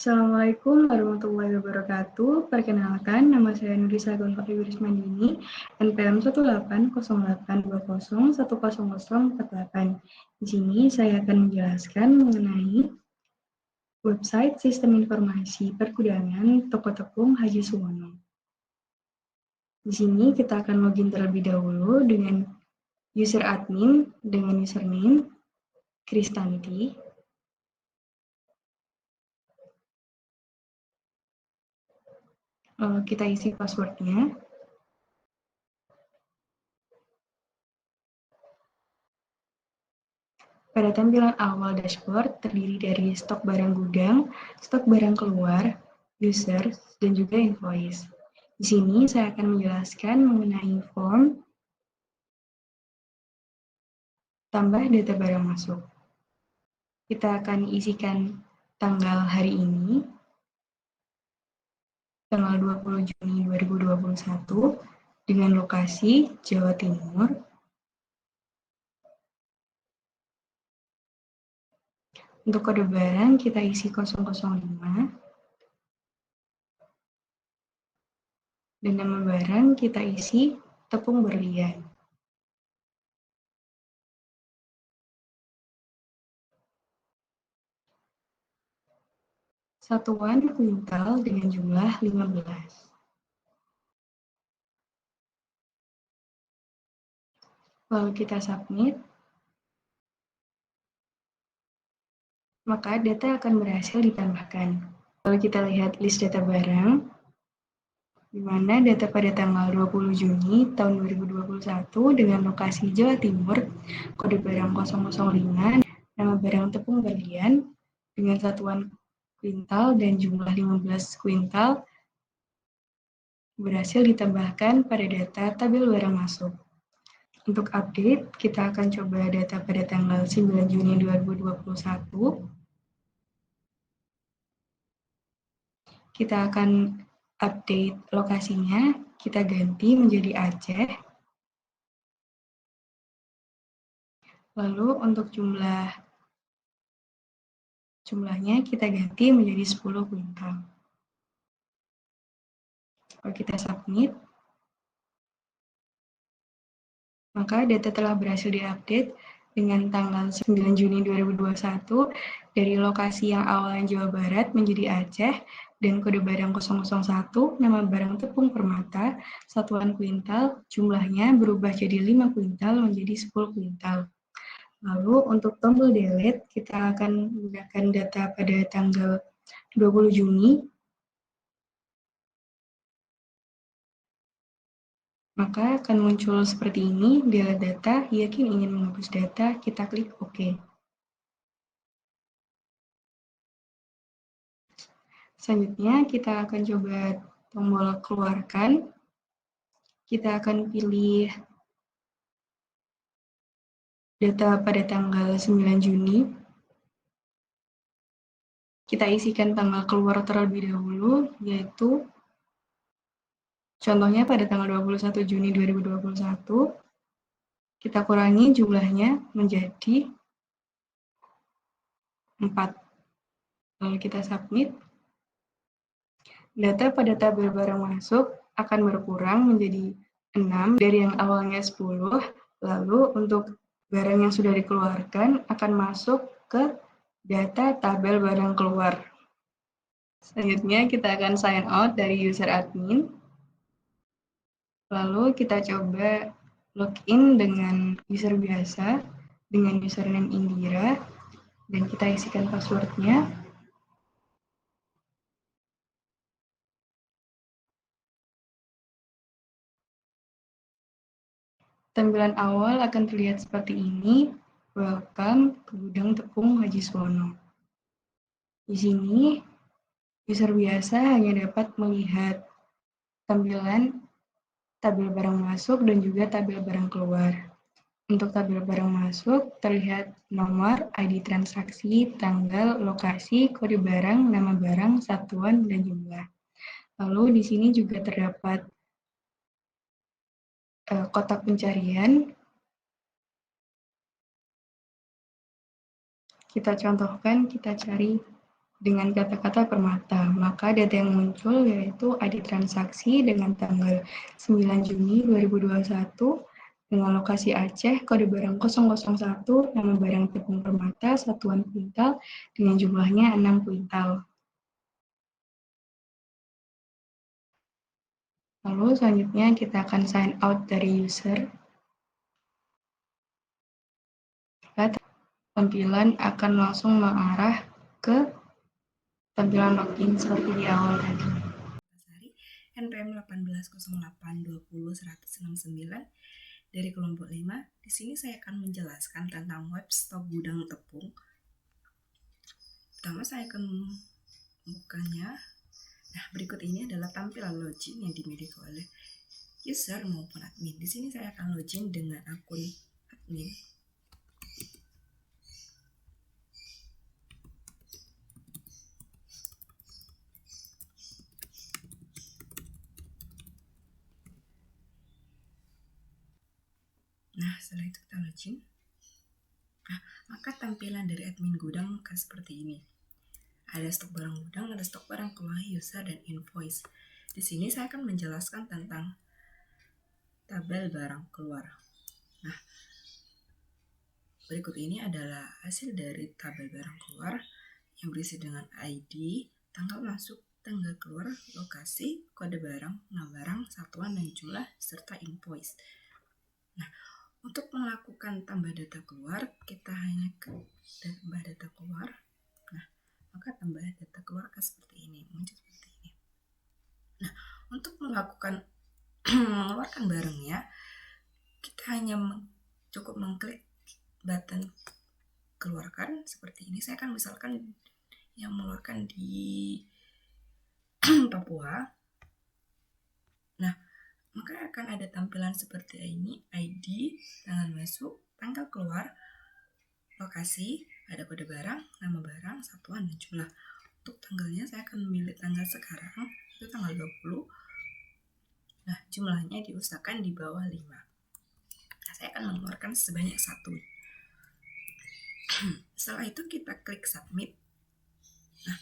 Assalamualaikum warahmatullahi wabarakatuh. Perkenalkan, nama saya Nurisa Gonfari Wirismandini, NPM 18802010048. Di sini saya akan menjelaskan mengenai website Sistem Informasi Perkudangan Toko Tepung Haji Suwono. Di sini kita akan login terlebih dahulu dengan user admin dengan username Kristanti. Lalu kita isi passwordnya. Pada tampilan awal dashboard terdiri dari stok barang gudang, stok barang keluar, user, dan juga invoice. Di sini saya akan menjelaskan mengenai form, tambah data barang masuk. Kita akan isikan tanggal hari ini, tanggal 20 Juni 2021, dengan lokasi Jawa Timur. Untuk kode barang kita isi 005, dan nama barang kita isi tepung berlian. Satuan kuintal dengan jumlah 15. Lalu kita submit, maka data akan berhasil ditambahkan. Lalu kita lihat list data barang, di mana data pada tanggal 20 Juni tahun 2021 dengan lokasi Jawa Timur, kode barang 005, nama barang tepung berlian, dengan satuan kuintal dan jumlah 15 kuintal, berhasil ditambahkan pada data tabel barang masuk. Untuk update, kita akan coba data pada tanggal 9 Juni 2021. Kita akan update lokasinya, kita ganti menjadi Aceh. Lalu untuk jumlahnya kita ganti menjadi 10 kuintal. Kalau kita submit, maka data telah berhasil diupdate dengan tanggal 9 Juni 2021 dari lokasi yang awalnya Jawa Barat menjadi Aceh dan kode barang 001, nama barang tepung permata, satuan kuintal, jumlahnya berubah jadi 5 kuintal menjadi 10 kuintal. Lalu untuk tombol delete, kita akan menggunakan data pada tanggal 20 Juni. Maka akan muncul seperti ini, delete data, yakin ingin menghapus data, kita klik OK. Selanjutnya, kita akan coba tombol keluarkan. Kita akan pilih data pada tanggal 9 Juni. Kita isikan tanggal keluar terlebih dahulu, yaitu contohnya pada tanggal 21 Juni 2021, kita kurangi jumlahnya menjadi 4. Lalu kita submit. Data pada tabel barang masuk akan berkurang menjadi 6 dari yang awalnya 10. Lalu untuk barang yang sudah dikeluarkan akan masuk ke data tabel barang keluar. Selanjutnya kita akan sign out dari user admin. Lalu kita coba login dengan user biasa, dengan username Indira, dan kita isikan passwordnya. Tampilan awal akan terlihat seperti ini. Welcome ke gudang tepung Haji Suwono. Di sini, user biasa hanya dapat melihat tampilan tabel barang masuk dan juga tabel barang keluar. Untuk tabel barang masuk, terlihat nomor, ID transaksi, tanggal, lokasi, kode barang, nama barang, satuan, dan jumlah. Lalu di sini juga terdapat kotak pencarian. Kita contohkan, kita cari dengan kata-kata permata. Maka data yang muncul yaitu ID transaksi dengan tanggal 9 Juni 2021 dengan lokasi Aceh, kode barang 001, nama barang tepung permata, satuan kuintal dengan jumlahnya 6 kuintal. Lalu selanjutnya kita akan sign out dari user. Tampilan akan langsung mengarah ke tampilan login seperti di awal tadi. NPM 1808200169 dari kelompok 5. Di sini saya akan menjelaskan tentang web stok gudang tepung. Pertama saya akan membukanya. Nah, berikut ini adalah tampilan login yang dimiliki oleh user maupun admin. Di sini saya akan login dengan akun admin. Nah, setelah itu kita login. Nah, maka tampilan dari admin gudang akan seperti ini. Ada stok barang gudang, ada stok barang keluar user, dan invoice. Di sini saya akan menjelaskan tentang tabel barang keluar. Nah, berikut ini adalah hasil dari tabel barang keluar yang berisi dengan ID, tanggal masuk, tanggal keluar, lokasi, kode barang, nama barang, satuan dan jumlah, serta invoice. Nah, untuk melakukan tambah data keluar, kita hanya ke tambah data keluar. Nah, maka tambah data keluar akan seperti ini, muncul seperti ini. Nah, untuk melakukan mengeluarkan barangnya, kita hanya cukup mengklik button keluarkan seperti ini. Saya akan misalkan yang mengeluarkan di Papua. Nah, maka akan ada tampilan seperti ini, ID, tanggal masuk, tanggal keluar, lokasi, ada kode barang, nama barang, satuan, dan jumlah. Untuk tanggalnya saya akan memilih tanggal sekarang, itu tanggal 20. Nah, jumlahnya diusahakan di bawah 5. Nah, saya akan mengeluarkan sebanyak 1. Setelah itu kita klik submit. Nah,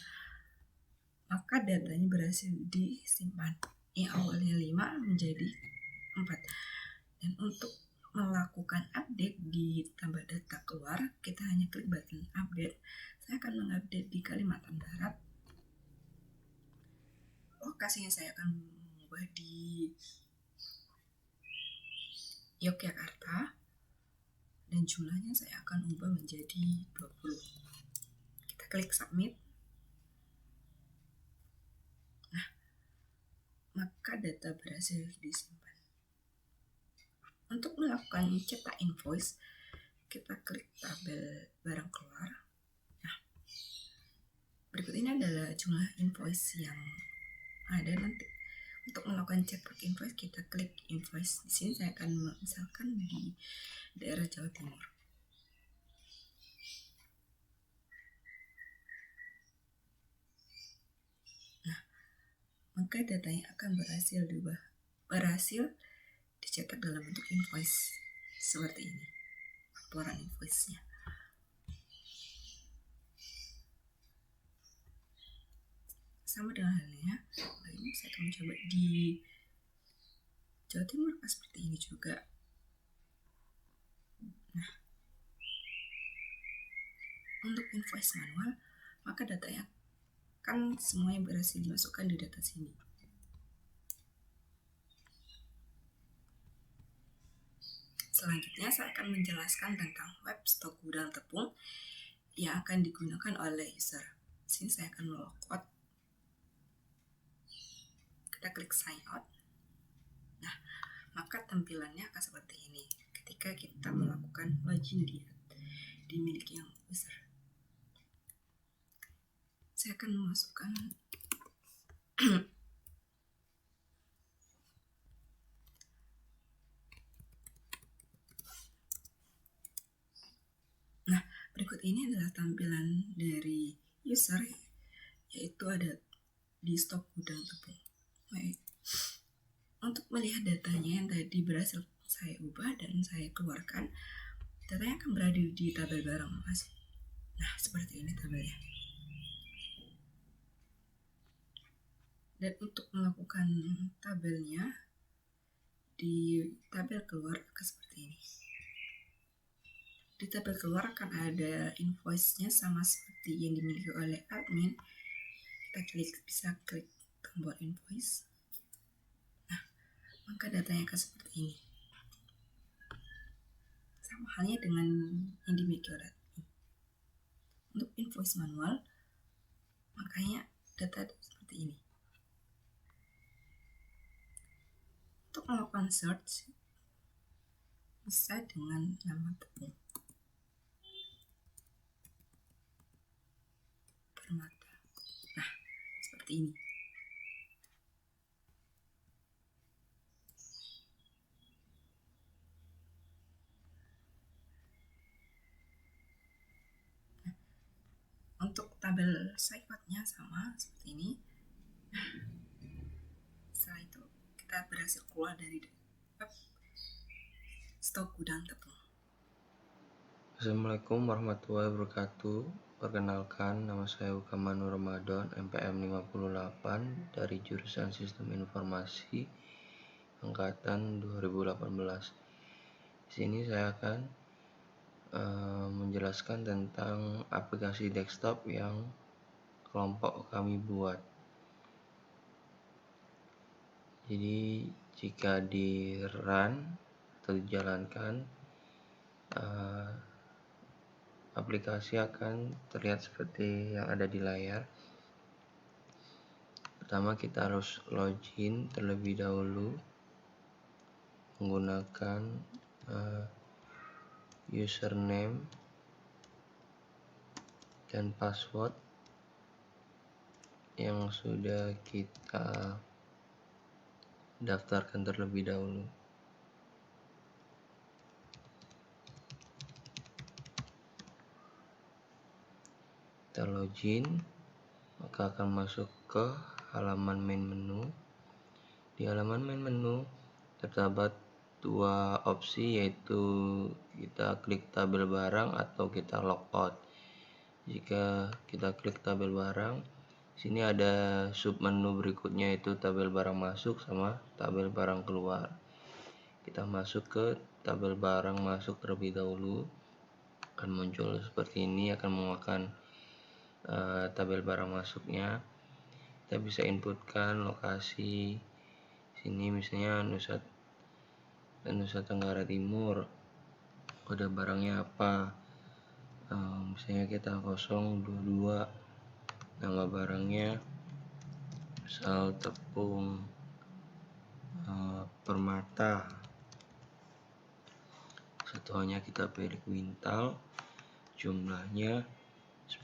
maka datanya berhasil disimpan. Yang awalnya 5 menjadi 4. Dan untuk melakukan update di tambah data keluar, kita hanya klik button update. Saya akan mengupdate di Kalimantan Barat. Lokasinya saya akan mengubah di Yogyakarta. Dan jumlahnya saya akan ubah menjadi 20. Kita klik submit. Nah, maka data berhasil disimpan. Untuk melakukan cetak invoice, kita klik tabel barang keluar. Nah, berikut ini adalah jumlah invoice yang ada nanti. Untuk melakukan cetak invoice, kita klik invoice. Di sini saya akan misalkan di daerah Jawa Timur. Nah, maka datanya akan berhasil dicetak dalam bentuk invoice seperti ini, laporan invoice-nya. Sama dengan halnya, lalu saya akan mencoba di Jawa Timur seperti ini juga. Nah, untuk invoice manual, maka datanya kan semuanya berhasil dimasukkan di data sini. Selanjutnya saya akan menjelaskan tentang web stok gudang tepung yang akan digunakan oleh user. Di sini saya akan melogout. Kita klik sign out. Nah, maka tampilannya akan seperti ini ketika kita melakukan login dimiliki yang user. Saya akan memasukkan Nah, berikut ini adalah tampilan dari user, yaitu ada di stok gudang tepung. Baik. Untuk melihat datanya yang tadi berhasil saya ubah dan saya keluarkan, datanya akan berada di tabel barang masuk. Nah, seperti ini tabelnya. Dan untuk melakukan tabelnya, di tabel keluar akan seperti ini. Di tabel keluar akan ada invoice-nya sama seperti yang dimiliki oleh admin. Kita bisa klik tombol invoice. Nah, maka datanya akan seperti ini. Sama halnya dengan yang dimiliki oleh admin. Untuk invoice manual, makanya data seperti ini. Untuk melakukan search, bisa dengan nama tepung permata. Nah, seperti ini. Nah, untuk tabel sifat-nya sama seperti ini. Setelah itu kita berhasil keluar dari stok gudang tepung. Assalamualaikum warahmatullahi wabarakatuh. Perkenalkan, nama saya Ukamanu Ramadan, MPM 58 dari jurusan Sistem Informasi angkatan 2018. Di sini saya akan menjelaskan tentang aplikasi desktop yang kelompok kami buat. Jadi jika di run atau dijalankan, aplikasi akan terlihat seperti yang ada di layar. Pertama kita harus login terlebih dahulu menggunakan username dan password yang sudah kita daftarkan terlebih dahulu. Kita login, maka akan masuk ke halaman main menu. Di halaman main menu terdapat dua opsi, yaitu kita klik tabel barang atau kita logout. Jika kita klik tabel barang, sini ada sub menu berikutnya, yaitu tabel barang masuk sama tabel barang keluar. Kita masuk ke tabel barang masuk terlebih dahulu, akan muncul seperti ini, akan memakan tabel barang masuknya. Kita bisa inputkan lokasi sini, misalnya Nusa Tenggara Timur, kode barangnya apa, misalnya kita 022, nama barangnya misal tepung permata, satuannya kita pilih kuintal, jumlahnya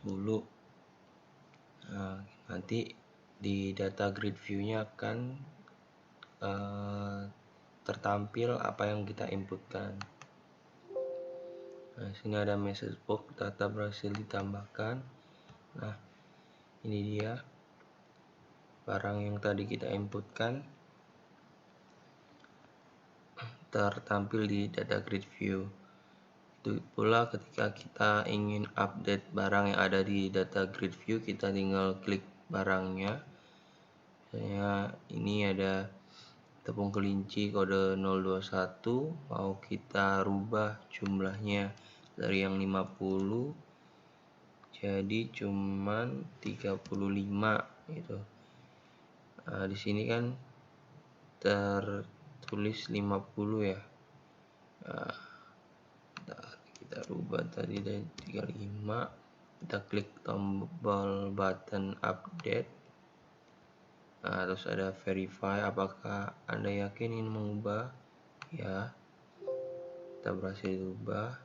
10. Nanti di data grid view-nya akan tertampil apa yang kita inputkan. Nah, sini ada message box, data berhasil ditambahkan. Nah, ini dia barang yang tadi kita inputkan tertampil di data grid view. Itu pula ketika kita ingin update barang yang ada di data grid view, kita tinggal klik barangnya. Misalnya ini ada tepung kelinci kode 021, mau kita rubah jumlahnya dari yang 50 jadi cuman 35 gitu. Nah, di sini kan tertulis 50 ya. Nah, kita rubah tadi dari 35, kita klik tombol button update. Nah, terus ada verify, apakah Anda yakin ingin mengubah? Ya, kita berhasil ubah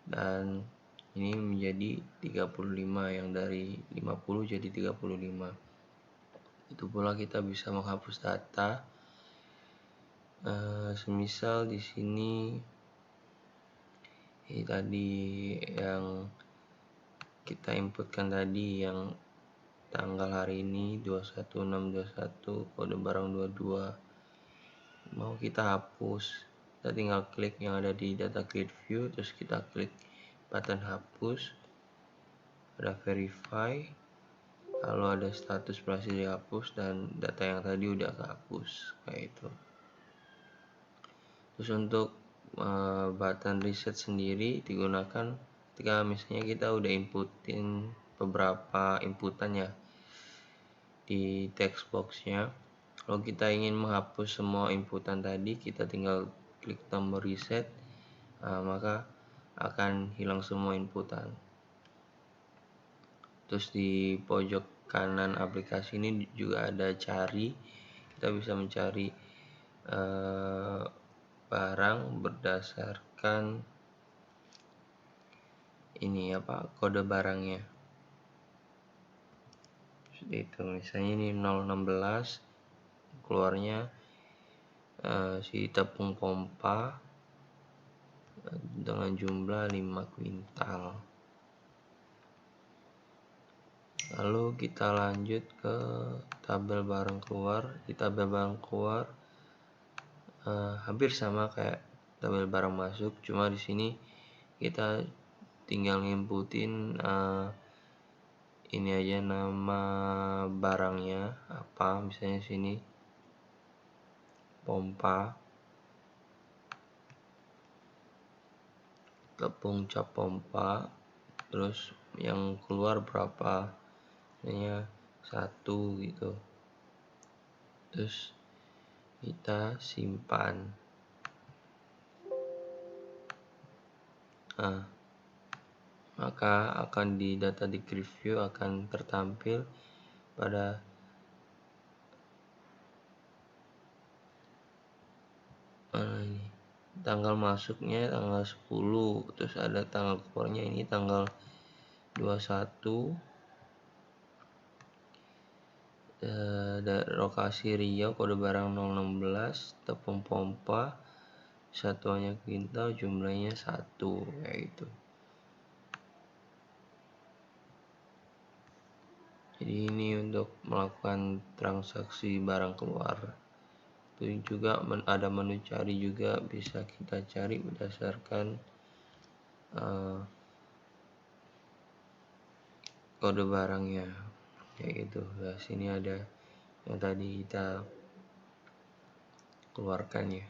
dan ini menjadi 35, yang dari 50 jadi 35. Itu pula kita bisa menghapus data. Semisal di sini ini tadi yang kita inputkan tadi, yang tanggal hari ini 21621, kode barang 22, mau kita hapus, kita tinggal klik yang ada di data grid view, terus kita klik button hapus, ada verify, kalau ada status berhasil dihapus dan data yang tadi udah kehapus kayak itu. Terus untuk button reset sendiri digunakan ketika misalnya kita udah inputin beberapa inputan ya di text boxnya. Kalau kita ingin menghapus semua inputan tadi, kita tinggal klik tombol reset, maka akan hilang semua inputan. Terus di pojok kanan aplikasi ini juga ada cari, kita bisa mencari barang berdasarkan ini kode barangnya. Seperti itu, misalnya ini 016 keluarnya si tepung pompa dengan jumlah 5 kuintal. Lalu kita lanjut ke tabel barang keluar. Di tabel barang keluar hampir sama kayak tabel barang masuk, cuma di sini kita tinggal ngimputin ini aja nama barangnya apa, misalnya sini pompa, tepung cap pompa, terus yang keluar berapa, misalnya 1 gitu. Terus kita simpan. Maka akan di data di preview akan tertampil pada tanggal masuknya tanggal 10, terus ada tanggal keluarnya ini tanggal 21, lokasi Riau, kode barang 016, tepung pompa, satuannya kuintal, jumlahnya 1 kayak gitu. Jadi ini untuk melakukan transaksi barang keluar. Itu juga ada menu cari juga, bisa kita cari berdasarkan kode barangnya kayak gitu. Nah, sini ada yang tadi kita keluarkan ya.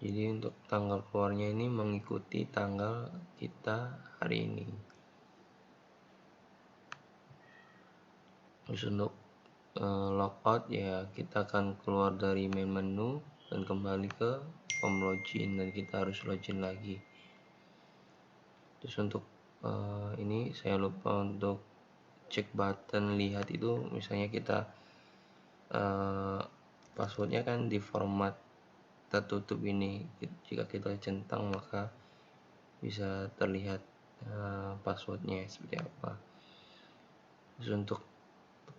Jadi untuk tanggal keluarnya ini mengikuti tanggal kita hari ini. Terus untuk logout ya, kita akan keluar dari main menu dan kembali ke home login, dan kita harus login lagi. Terus untuk ini saya lupa untuk cek button lihat itu, misalnya kita passwordnya kan di format tertutup ini, jika kita centang maka bisa terlihat passwordnya seperti apa. Terus untuk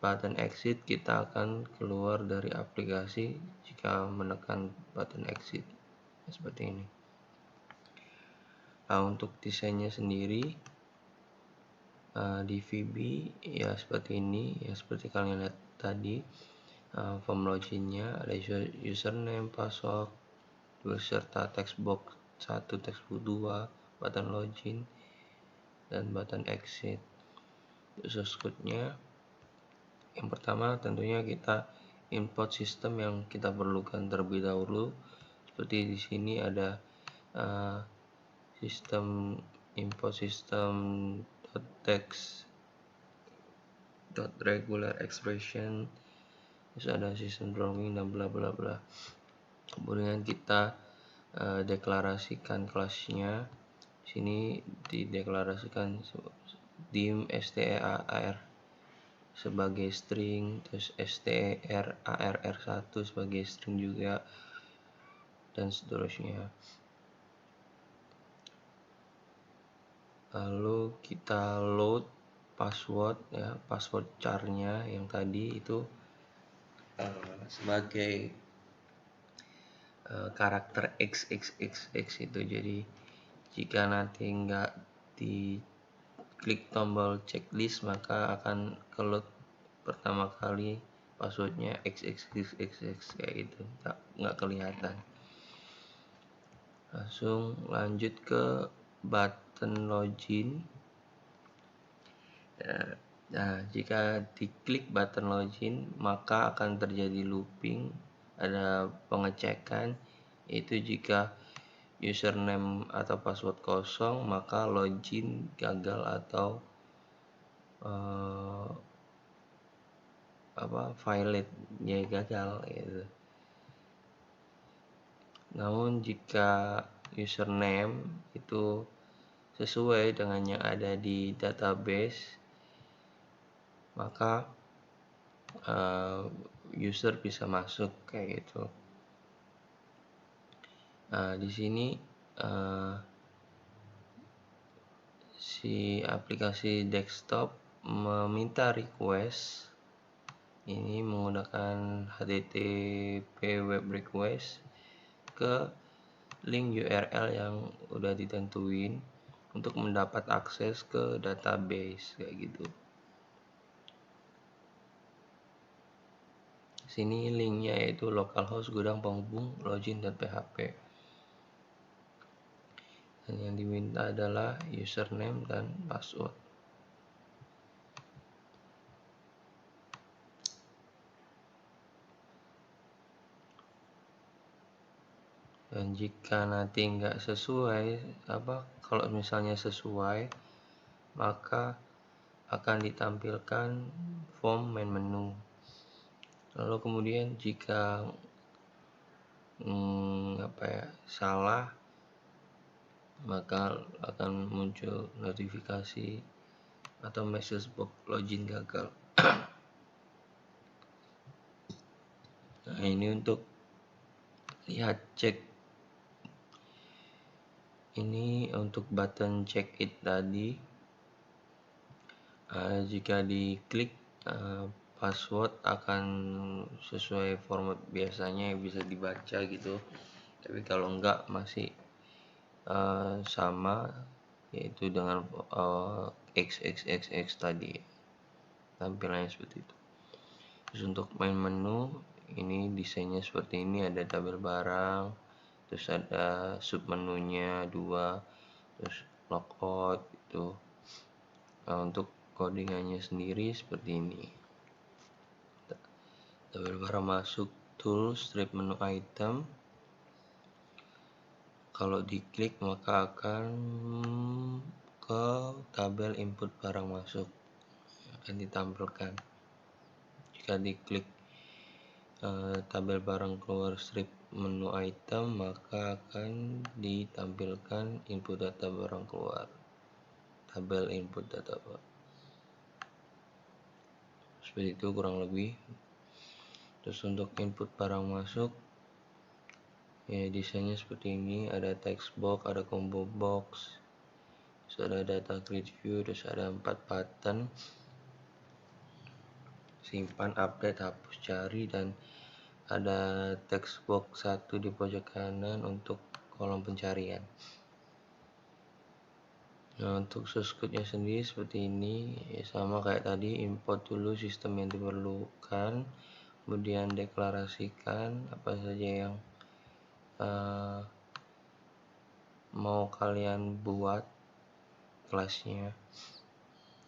button exit, kita akan keluar dari aplikasi jika menekan button exit seperti ini. Nah, untuk desainnya sendiri di VB ya seperti ini ya, seperti kalian lihat tadi. Form loginnya ada username, password, beserta text box 1, text box 2, button login, dan button exit. Source code-nya yang pertama tentunya kita import sistem yang kita perlukan terlebih dahulu. Seperti di sini ada sistem import system .text .regular expression, terus ada sistem drawing dan bla bla bla. Kemudian kita deklarasikan kelasnya. Sini dideklarasikan dim str sebagai string, terus strarr1 sebagai string juga, dan seterusnya. Lalu kita load password ya, password charnya yang tadi itu sebagai karakter XXXX itu. Jadi jika nanti nggak diklik tombol checklist, maka akan keload pertama kali passwordnya XXXXX kayak gitu, nggak kelihatan. Langsung lanjut ke button login. Nah, jika diklik button login, maka akan terjadi looping, ada pengecekan, yaitu jika username atau password kosong, maka login gagal atau violate, ya gagal gitu. Namun jika username itu sesuai dengan yang ada di database, maka user bisa masuk kayak gitu. Nah, di sini si aplikasi desktop meminta request ini menggunakan HTTP web request ke link URL yang udah ditentuin untuk mendapat akses ke database kayak gitu. Sini linknya yaitu localhost gudang penghubung login.php, dan yang diminta adalah username dan password. Dan jika nanti nggak sesuai, kalau misalnya sesuai, maka akan ditampilkan form main menu. Lalu kemudian jika salah, maka akan muncul notifikasi atau message box login gagal. Nah, ini untuk lihat cek. Ini untuk button check it tadi. Jika diklik, password akan sesuai format biasanya, bisa dibaca gitu. Tapi kalau enggak masih sama, yaitu dengan XXXX tadi, tampilannya seperti itu. Terus untuk main menu ini desainnya seperti ini, ada tabel barang, terus ada sub menunya 2, terus logout itu. Nah, untuk codingannya sendiri seperti ini. Tabel barang masuk, tool, strip menu item. Kalau diklik maka akan ke tabel input barang masuk, akan ditampilkan. Jika diklik tabel barang keluar strip menu item, maka akan ditampilkan input data barang keluar, tabel input data barang. Seperti itu kurang lebih. Terus untuk input barang masuk, ya desainnya seperti ini, ada text box, ada combo box, terus ada data grid view, terus ada 4 button, simpan, update, hapus, cari, dan ada text box 1 di pojok kanan untuk kolom pencarian. Nah, untuk source code-nya sendiri seperti ini, ya sama kayak tadi, import dulu sistem yang diperlukan, kemudian deklarasikan apa saja yang mau kalian buat kelasnya,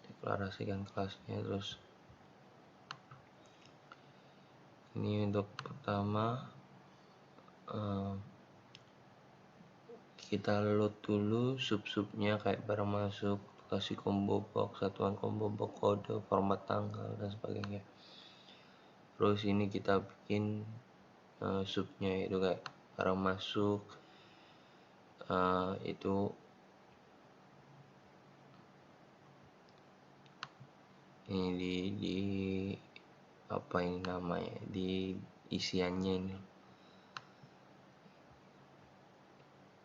deklarasikan kelasnya. Terus ini untuk pertama, kita load dulu sub-subnya kayak barang masuk, kasih combo box, satuan combo box, kode, format tanggal, dan sebagainya. Terus ini kita bikin subnya itu kayak barang masuk, itu ini di apa ini namanya, di isiannya ini,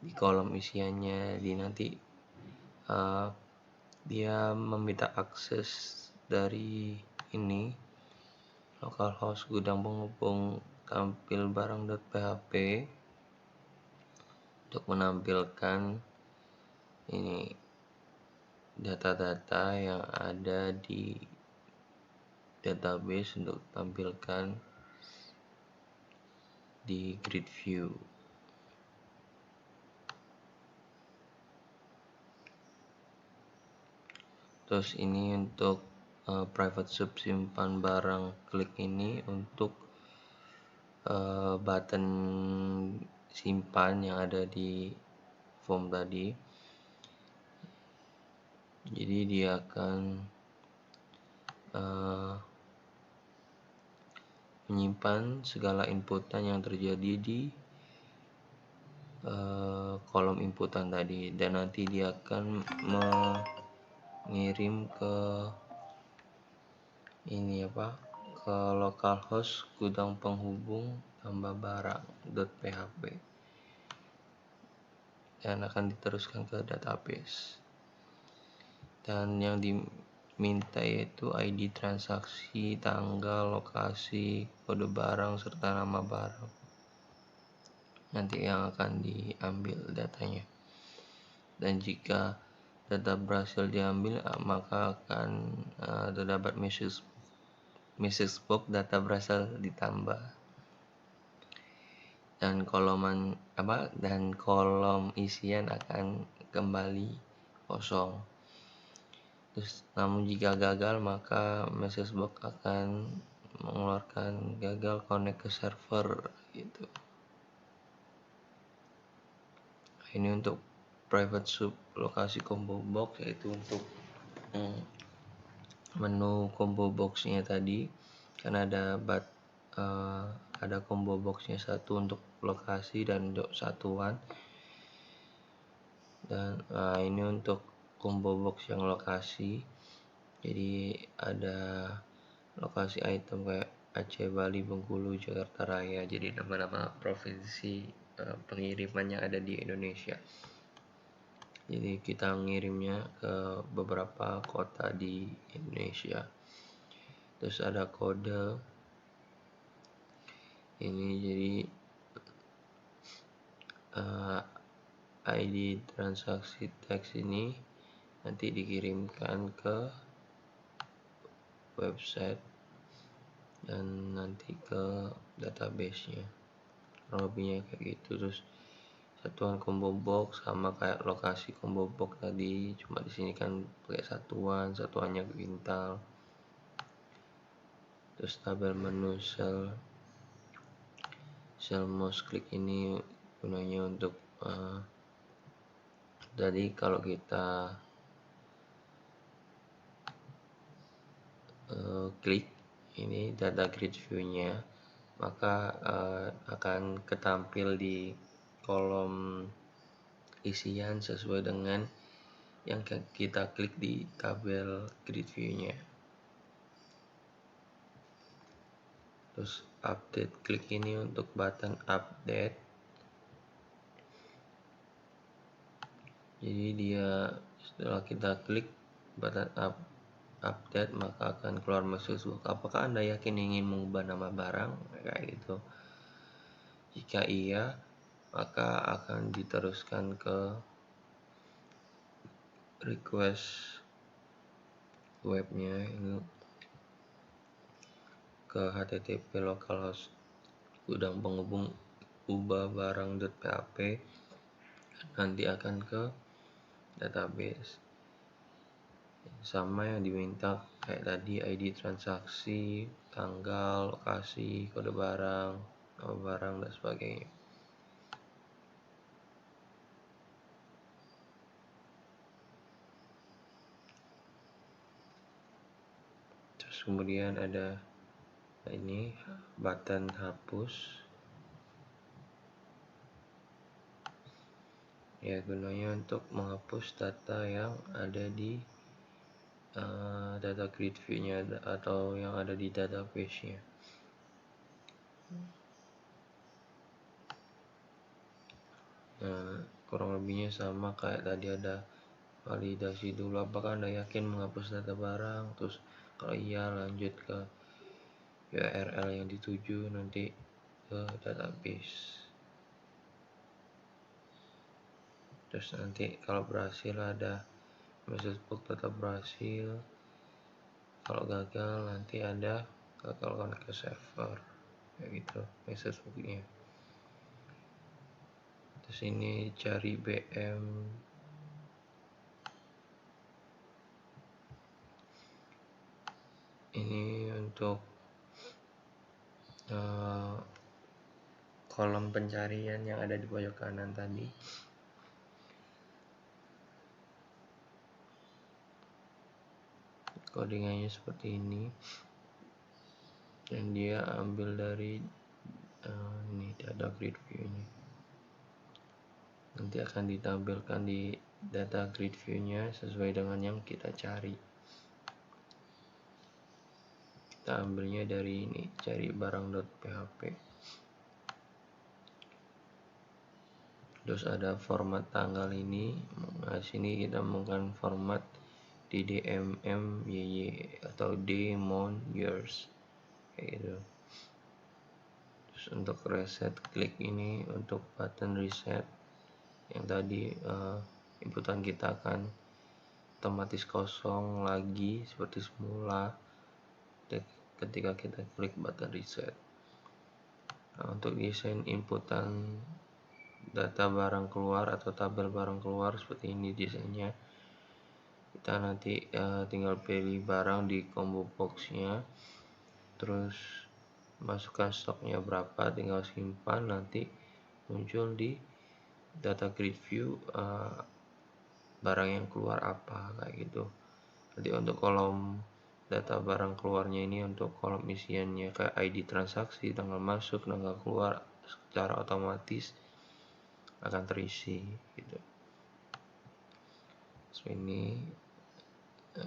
di kolom isiannya, di nanti dia meminta akses dari ini localhost gudang penghubung tampil barang.php untuk menampilkan ini data-data yang ada di database untuk tampilkan di grid view. Terus ini untuk private sub simpan barang klik ini untuk button simpan yang ada di form tadi. Jadi dia akan menyimpan segala inputan yang terjadi di kolom inputan tadi, dan nanti dia akan mengirim ke ke localhost gudang penghubung tambah barang .php dan akan diteruskan ke database. Dan yang diminta yaitu ID transaksi, tanggal, lokasi, kode barang, serta nama barang nanti yang akan diambil datanya. Dan jika data berhasil diambil, maka akan terdapat message box data berhasil ditambah, dan kolom isian akan kembali kosong. Terus namun jika gagal, maka message box akan mengeluarkan gagal connect ke server gitu. Ini untuk private sub lokasi combo box, yaitu untuk menu combo boxnya tadi kan ada combo boxnya, satu untuk lokasi dan untuk satuan. Dan ini untuk combo box yang lokasi, jadi ada lokasi item kayak Aceh, Bali, Bengkulu, Jakarta Raya, jadi nama-nama provinsi pengirimannya ada di Indonesia. Jadi kita ngirimnya ke beberapa kota di Indonesia. Terus ada kode ini, jadi ID transaksi teks ini nanti dikirimkan ke website dan nanti ke database-nya. Lebihnya kayak gitu. Terus satuan combo box sama kayak lokasi combo box tadi, cuma di sini kan pakai satuannya quintal. Terus tabel menu sel mouse click ini gunanya untuk tadi kalau kita klik ini data grid view-nya, maka akan ketampil di kolom isian sesuai dengan yang kita klik di tabel grid view-nya. Terus update klik ini untuk button update, jadi dia setelah kita klik button update maka akan keluar message box, apakah Anda yakin ingin mengubah nama barang, kayak gitu. Jika iya, maka akan diteruskan ke request webnya ini ke http localhost gudang penghubung ubah barang.php, nanti akan ke database. Sama yang diminta kayak tadi, ID transaksi, tanggal, lokasi, kode barang, nama barang, dan sebagainya. Terus kemudian ada ini button hapus, ya gunanya untuk menghapus data yang ada di data grid view-nya atau yang ada di database-nya. Nah, kurang lebihnya sama kayak tadi, ada validasi dulu apakah Anda yakin menghapus data barang, terus kalau iya lanjut ke URL yang dituju, nanti ke database. Terus nanti kalau berhasil ada message box tetap berhasil, kalau gagal nanti ada gagal connect ke server, kayak gitu message box-nya. Terus ini cari BM untuk kolom pencarian yang ada di pojok kanan tadi. Codingannya seperti ini, dan dia ambil dari ini data grid view ini. Nanti akan ditampilkan di data grid view-nya sesuai dengan yang kita cari. Kita ambilnya dari ini, cari barang.php. Terus ada format tanggal ini. Nah, sini kita menggunakan format DDMMYY atau day, month, years, kayak gitu. Terus untuk reset klik ini, untuk button reset yang tadi inputan kita akan otomatis kosong lagi seperti semula ketika kita klik button reset. Nah, untuk desain inputan data barang keluar atau tabel barang keluar seperti ini desainnya. Kita nanti tinggal pilih barang di combo box-nya, terus masukkan stoknya berapa, tinggal simpan, nanti muncul di data grid view barang yang keluar apa, kayak gitu. Nanti untuk kolom data barang keluarnya ini, untuk kolom isiannya kayak ID transaksi, tanggal masuk, tanggal keluar, secara otomatis akan terisi gitu. So, ini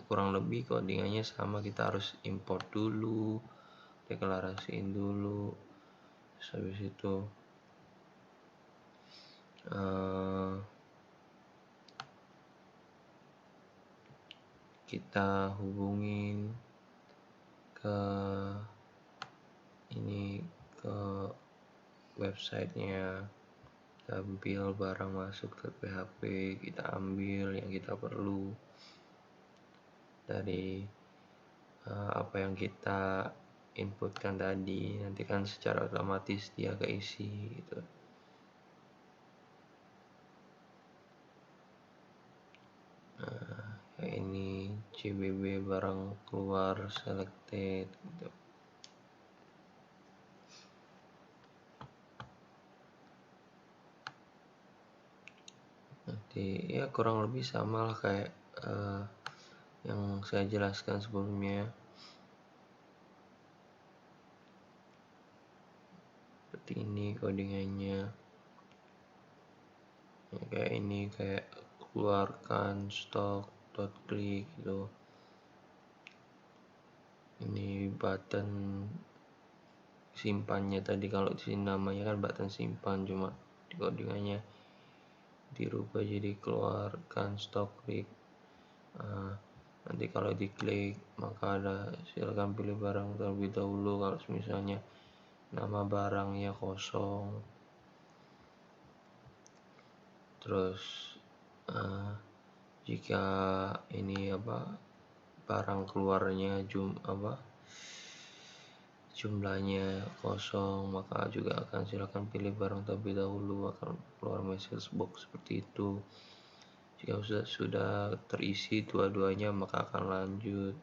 kurang lebih codingannya sama. Kita harus import dulu, deklarasiin dulu, terus habis itu kita hubungin ke ini, ke websitenya, tampil barang masuk ke PHP, kita ambil yang kita perlu dari apa yang kita inputkan tadi. Nanti kan secara otomatis dia keisi gitu. Kayak ini CBB barang keluar selected gitu. Nanti ya kurang lebih sama lah kayak yang saya jelaskan sebelumnya. Seperti ini codingannya. Ya, kayak ini, kayak keluarkan stok .klik gitu. Ini button simpannya tadi, kalau di sini namanya kan button simpan, cuma di codingannya dirubah jadi keluarkan stok klik. Nanti kalau diklik maka ada silakan pilih barang terlebih dahulu. Kalau misalnya nama barangnya kosong, terus jika ini barang keluarnya jumlahnya kosong, maka juga akan silakan pilih barang terlebih dahulu, akan keluar message box seperti itu. Jika sudah terisi dua-duanya, maka akan lanjut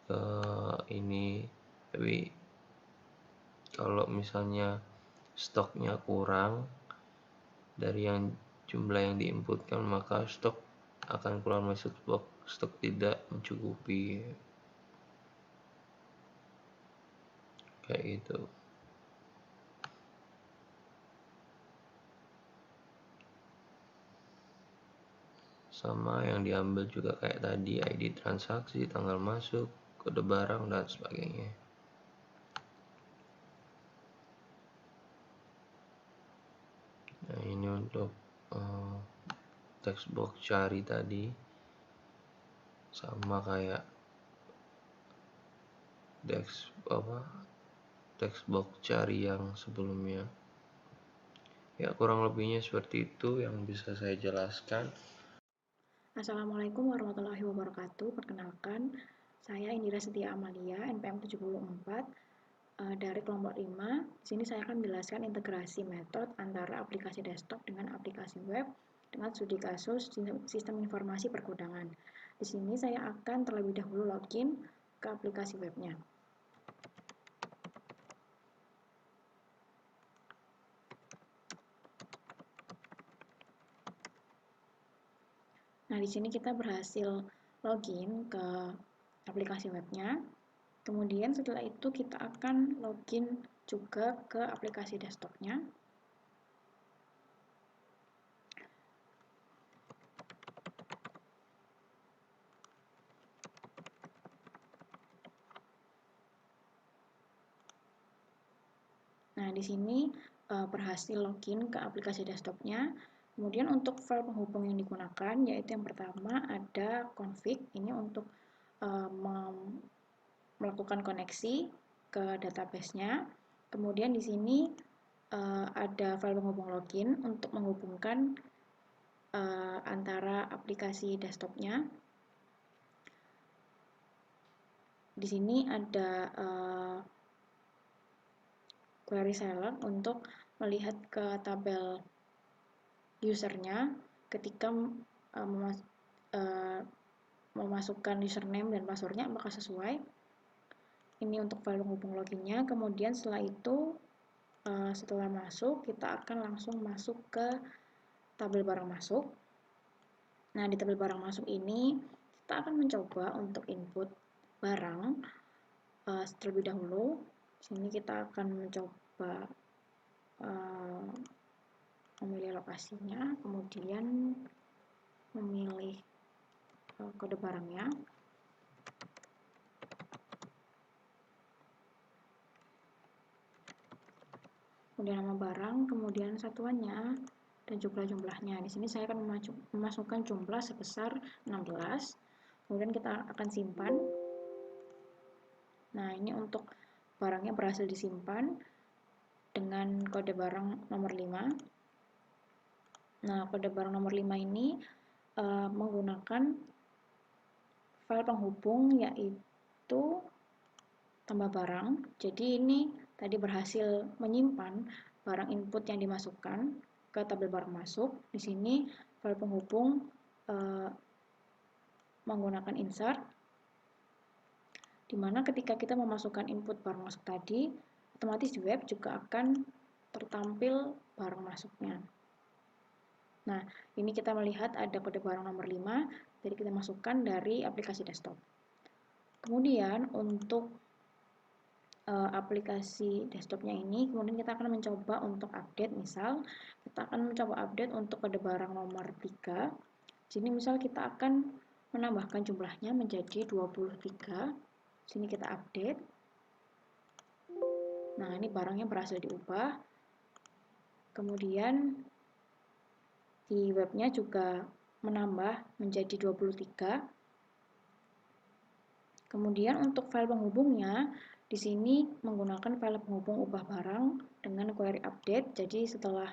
ke ini. Tapi kalau misalnya stoknya kurang dari yang jumlah yang diinputkan, maka stok akan keluar message box stok tidak mencukupi, kayak gitu. Sama yang diambil juga kayak tadi, ID transaksi, tanggal masuk, kode barang, dan sebagainya. Nah, ini untuk text box cari tadi, sama kayak text box cari yang sebelumnya. Ya, kurang lebihnya seperti itu yang bisa saya jelaskan. Assalamualaikum warahmatullahi wabarakatuh. Perkenalkan, saya Indira Setia Amalia, NPM 74 dari kelompok 5. Di sini saya akan menjelaskan integrasi metode antara aplikasi desktop dengan aplikasi web dengan studi kasus sistem informasi pergudangan. Di sini saya akan terlebih dahulu login, ke aplikasi webnya. Nah, di sini kita berhasil login ke aplikasi webnya. Kemudian setelah itu kita akan login juga ke aplikasi desktopnya. Nah, di sini berhasil login ke aplikasi desktopnya. Kemudian untuk file penghubung yang digunakan, yaitu yang pertama ada config, ini untuk melakukan koneksi ke database-nya. Kemudian di sini ada file penghubung login untuk menghubungkan antara aplikasi desktopnya. Di sini ada query select untuk melihat ke tabel usernya ketika memasukkan username dan passwordnya apakah sesuai. Ini untuk file penghubung loginnya. Kemudian setelah itu setelah masuk kita akan langsung masuk ke tabel barang masuk. Nah, di tabel barang masuk ini kita akan mencoba untuk input barang terlebih dahulu. Di sini kita akan mencoba memilih lokasinya, kemudian memilih kode barangnya. Kemudian nama barang, kemudian satuannya, dan jumlahnya. Di sini saya akan memasukkan jumlah sebesar 16. Kemudian kita akan simpan. Nah, ini untuk barangnya berhasil disimpan dengan kode barang nomor 5. Nah, kode barang nomor 5 ini menggunakan file penghubung yaitu tambah barang. Jadi ini tadi berhasil menyimpan barang input yang dimasukkan ke tabel barang masuk. Di sini file penghubung menggunakan insert, di mana ketika kita memasukkan input barang masuk tadi, otomatis di web juga akan tertampil barang masuknya. Nah, ini kita melihat ada kode barang nomor 5, jadi kita masukkan dari aplikasi desktop. Kemudian untuk aplikasi desktopnya ini, kemudian kita akan mencoba untuk update. Misal kita akan mencoba update untuk kode barang nomor 3. Sini misal kita akan menambahkan jumlahnya menjadi 23. Sini kita update. Nah, ini barangnya berhasil diubah. Kemudian di webnya juga menambah menjadi 23. Kemudian untuk file penghubungnya, di sini menggunakan file penghubung ubah barang dengan query update. Jadi setelah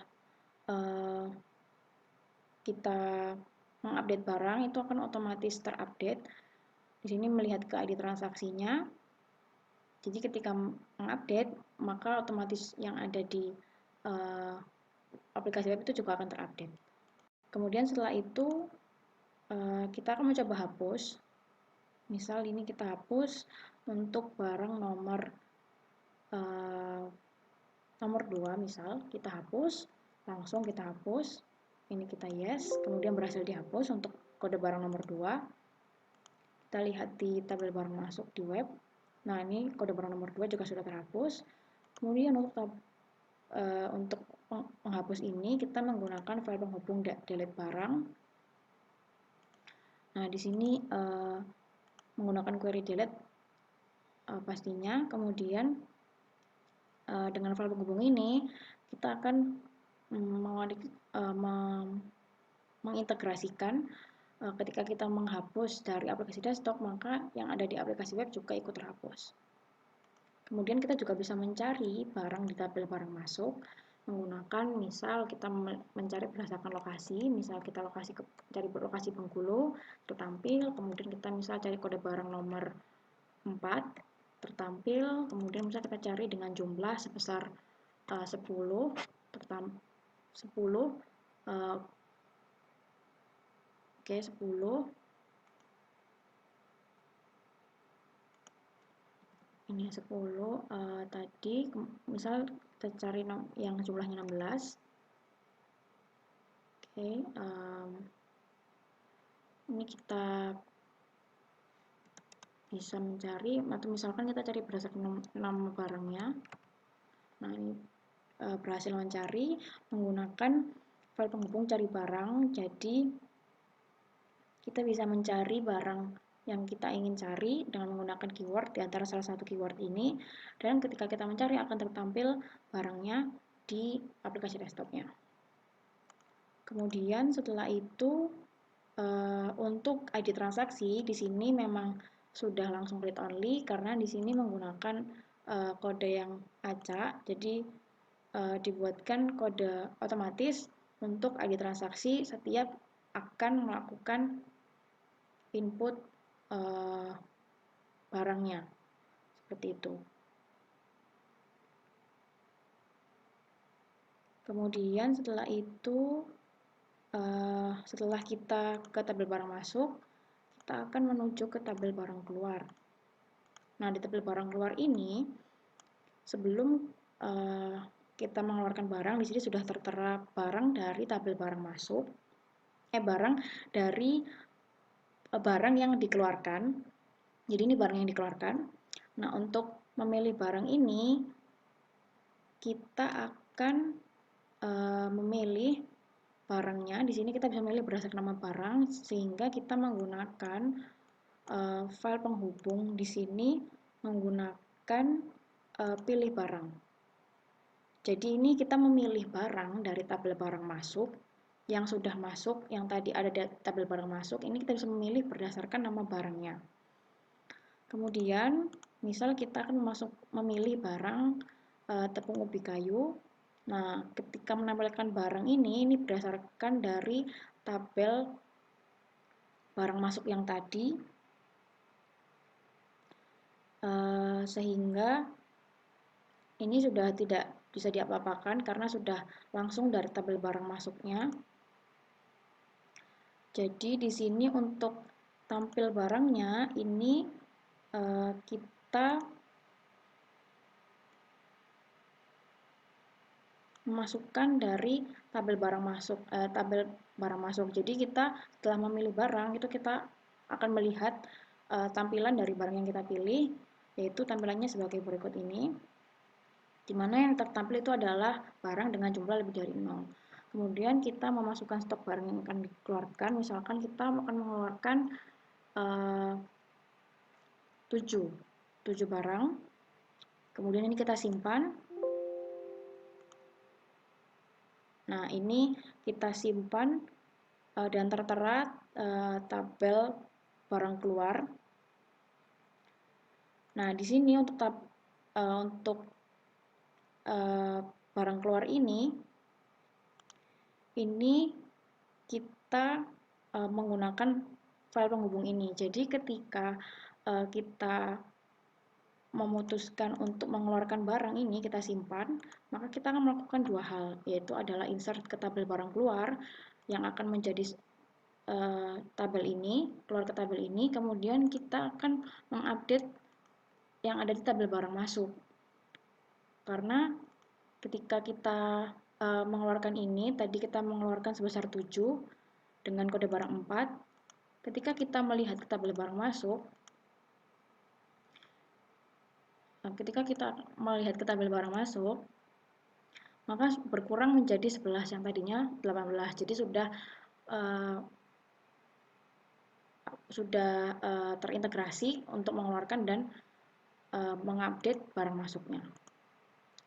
kita mengupdate barang, itu akan otomatis terupdate. Di sini melihat ke ID transaksinya. Jadi ketika mengupdate, maka otomatis yang ada di aplikasi web itu juga akan terupdate. Kemudian setelah itu kita akan mencoba hapus. Misal ini kita hapus untuk barang nomor 2, misal kita hapus, langsung kita hapus. Ini kita yes, kemudian berhasil dihapus untuk kode barang nomor 2. Kita lihat di tabel barang masuk di web. Nah, ini kode barang nomor 2 juga sudah terhapus. Kemudian untuk menghapus ini kita menggunakan file penghubung delete barang. Nah, di sini menggunakan query delete pastinya. Kemudian dengan file penghubung ini kita akan mengintegrasikan ketika kita menghapus dari aplikasi desktop, maka yang ada di aplikasi web juga ikut terhapus. Kemudian kita juga bisa mencari barang di tabel barang masuk menggunakan, misal kita mencari berdasarkan lokasi, misal kita cari lokasi Bengkulu tertampil, kemudian kita misal cari kode barang nomor 4 tertampil, kemudian misal kita cari dengan jumlah sebesar 10 10. ini 10 tadi misal kita cari yang jumlahnya 16. Oke, ini kita bisa mencari, atau misalkan kita cari berdasarkan nama barangnya. Nah, ini berhasil mencari menggunakan file penghubung cari barang. Jadi kita bisa mencari barang yang kita ingin cari dengan menggunakan keyword di antara salah satu keyword ini, dan ketika kita mencari akan tertampil barangnya di aplikasi desktopnya. Kemudian setelah itu untuk ID transaksi di sini memang sudah langsung read only karena di sini menggunakan kode yang acak, jadi dibuatkan kode otomatis untuk ID transaksi setiap akan melakukan input barangnya, seperti itu. Kemudian setelah itu, setelah kita ke tabel barang masuk, kita akan menuju ke tabel barang keluar. Nah, di tabel barang keluar ini, sebelum kita mengeluarkan barang, di sini sudah tertera barang dari tabel barang masuk, barang dari barang yang dikeluarkan. Jadi ini barang yang dikeluarkan. Nah, untuk memilih barang ini, kita akan memilih barangnya. Di sini kita bisa memilih berdasarkan nama barang, sehingga kita menggunakan file penghubung di sini menggunakan pilih barang. Jadi ini kita memilih barang dari tabel barang masuk yang sudah masuk, yang tadi ada di tabel barang masuk, ini kita bisa memilih berdasarkan nama barangnya. Kemudian, misal kita akan memilih barang tepung ubi kayu. Nah, ketika menampilkan barang ini berdasarkan dari tabel barang masuk yang tadi, sehingga ini sudah tidak bisa diapa-apakan karena sudah langsung dari tabel barang masuknya. Jadi di sini untuk tampil barangnya ini kita memasukkan dari tabel barang masuk. Jadi kita setelah memilih barang itu kita akan melihat tampilan dari barang yang kita pilih, yaitu tampilannya sebagai berikut ini, di mana yang tertampil itu adalah barang dengan jumlah lebih dari 0. Kemudian kita memasukkan stok barang yang akan dikeluarkan. Misalkan kita akan mengeluarkan 7 barang. Kemudian ini kita simpan. Nah, ini kita simpan dan tertera tabel barang keluar. Nah, di sini untuk barang keluar ini kita menggunakan file penghubung ini. Jadi ketika kita memutuskan untuk mengeluarkan barang ini, kita simpan, maka kita akan melakukan dua hal, yaitu adalah insert ke tabel barang keluar yang akan menjadi tabel ini, keluar ke tabel ini, kemudian kita akan mengupdate yang ada di tabel barang masuk. Karena ketika kita mengeluarkan ini, tadi kita mengeluarkan sebesar 7 dengan kode barang 4, ketika kita melihat ke tabel barang masuk, maka berkurang menjadi 11 yang tadinya 18. Jadi sudah terintegrasi untuk mengeluarkan dan mengupdate barang masuknya.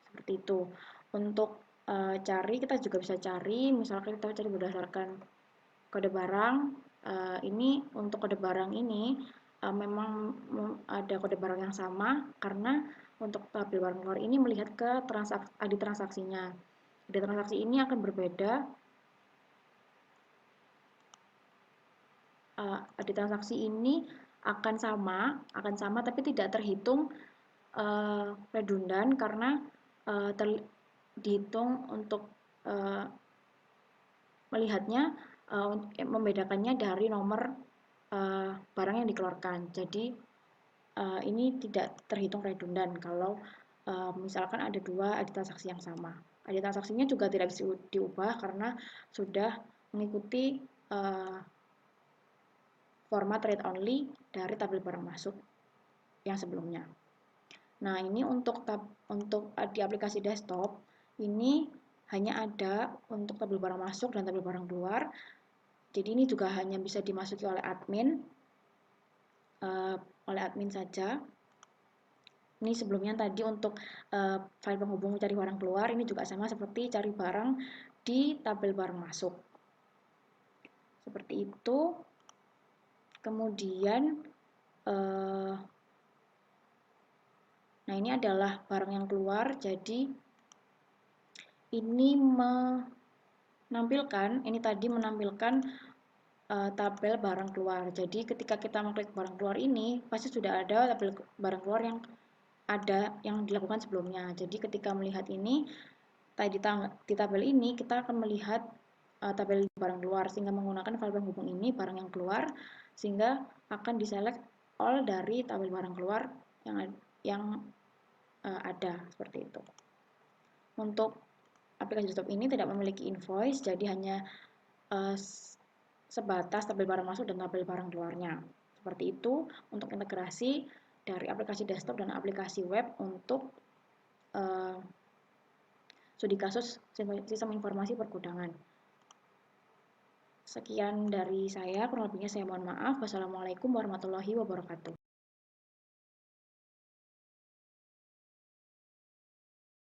Seperti itu. Untuk cari, kita juga bisa cari, misalkan kita cari berdasarkan kode barang. Ini untuk kode barang ini memang ada kode barang yang sama, karena untuk tabel barang keluar ini melihat ke ID transaksinya. ID transaksi ini akan berbeda. ID transaksi ini akan sama tapi tidak terhitung redundan, karena dihitung untuk melihatnya, membedakannya dari nomor barang yang dikeluarkan. Jadi ini tidak terhitung redundan kalau misalkan ada dua ID transaksi yang sama. ID transaksinya juga tidak bisa diubah karena sudah mengikuti format read only dari tabel barang masuk yang sebelumnya. Nah, ini untuk di aplikasi desktop ini hanya ada untuk tabel barang masuk dan tabel barang keluar. Jadi ini juga hanya bisa dimasuki oleh admin saja. Ini sebelumnya tadi untuk file penghubung cari barang keluar, ini juga sama seperti cari barang di tabel barang masuk. Seperti itu. Kemudian, nah ini adalah barang yang keluar, jadi ini menampilkan tabel barang keluar. Jadi ketika kita mengklik barang keluar ini, pasti sudah ada tabel barang keluar yang dilakukan sebelumnya. Jadi ketika melihat ini, di tabel ini kita akan melihat tabel barang keluar, sehingga menggunakan file penghubung ini barang yang keluar, sehingga akan diselect all dari tabel barang keluar yang ada, seperti itu. Untuk aplikasi desktop ini tidak memiliki invoice, jadi hanya sebatas tabel barang masuk dan tabel barang keluarnya. Seperti itu untuk integrasi dari aplikasi desktop dan aplikasi web untuk studi kasus sistem informasi pergudangan. Sekian dari saya, kurang lebihnya saya mohon maaf. Wassalamualaikum warahmatullahi wabarakatuh.